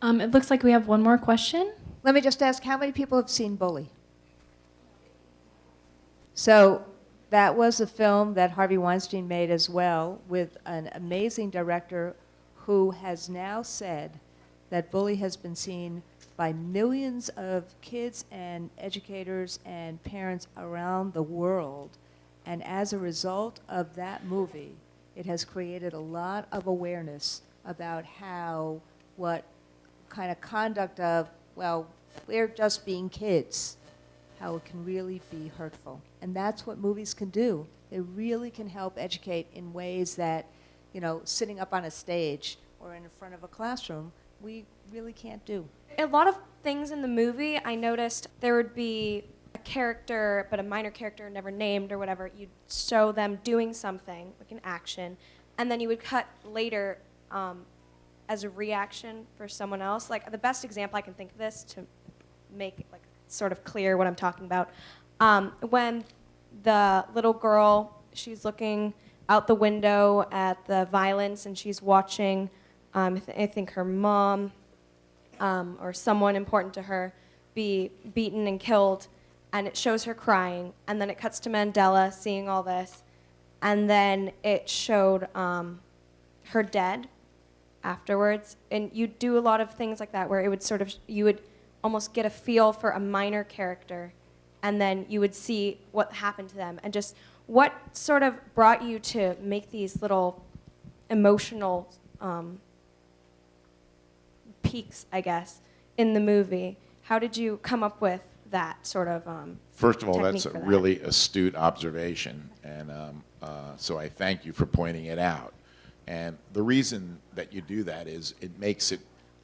It looks like we have one more question. Let me just ask, how many people have seen Bully? So that was a film that Harvey Weinstein made as well, with an amazing director who has now said that Bully has been seen by millions of kids and educators and parents around the world. And as a result of that movie, it has created a lot of awareness about how what kind of conduct of, well, we're just being kids, how it can really be hurtful. And that's what movies can do. They really can help educate in ways that, you know, sitting up on a stage or in front of a classroom, we really can't do. A lot of things in the movie, I noticed there would be a character, but a minor character never named or whatever. You'd show them doing something, like an action, and then you would cut later as a reaction for someone else. Like, the best example I can think of this to make it, like, sort of clear what I'm talking about, when the little girl, she's looking out the window at the violence and she's watching, I think her mom or someone important to her be beaten and killed, and it shows her crying, and then it cuts to Mandela seeing all this, and then it showed her dead afterwards. And you do a lot of things like that where it would sort of, you would almost get a feel for a minor character, and then you would see what happened to them. And just what sort of brought you to make these little emotional peaks, I guess, in the movie? How did you come up with that sort of First of all, technique that's a for that? really astute observation, and so I thank you for pointing it out. And the reason that you do that is it makes it,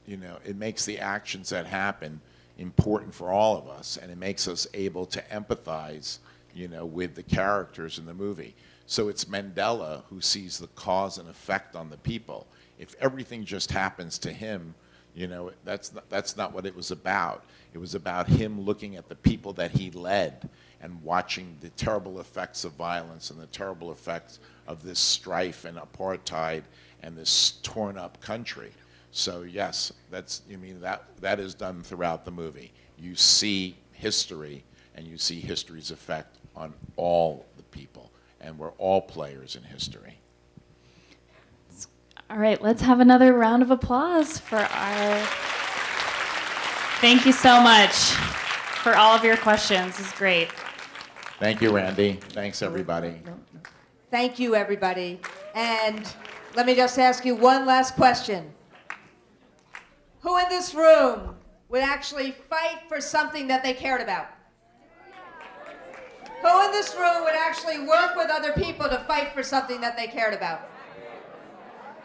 you know, it makes the actions that happen important for all of us, and it makes us able to empathize, you know, with the characters in the movie. So it's Mandela who sees the cause and effect on the people. If everything just happens to him, you know, that's not what it was about. It was about him looking at the people that he led and watching the terrible effects of violence and the terrible effects of this strife and apartheid and this torn up country. So yes, that's, you mean, that is done throughout the movie. You see history, and you see history's effect on all the people, and we're all players in history. All right, let's have another round of applause for our... Thank you so much for all of your questions. This is great. Thank you, Randy. Thanks, everybody. Thank you, everybody. And let me just ask you one last question. Who in this room would actually fight for something that they cared about? Who in this room would actually work with other people to fight for something that they cared about?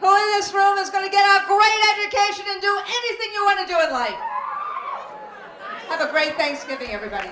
Who in this room is going to get a great education and do anything you want to do in life? Have a great Thanksgiving, everybody.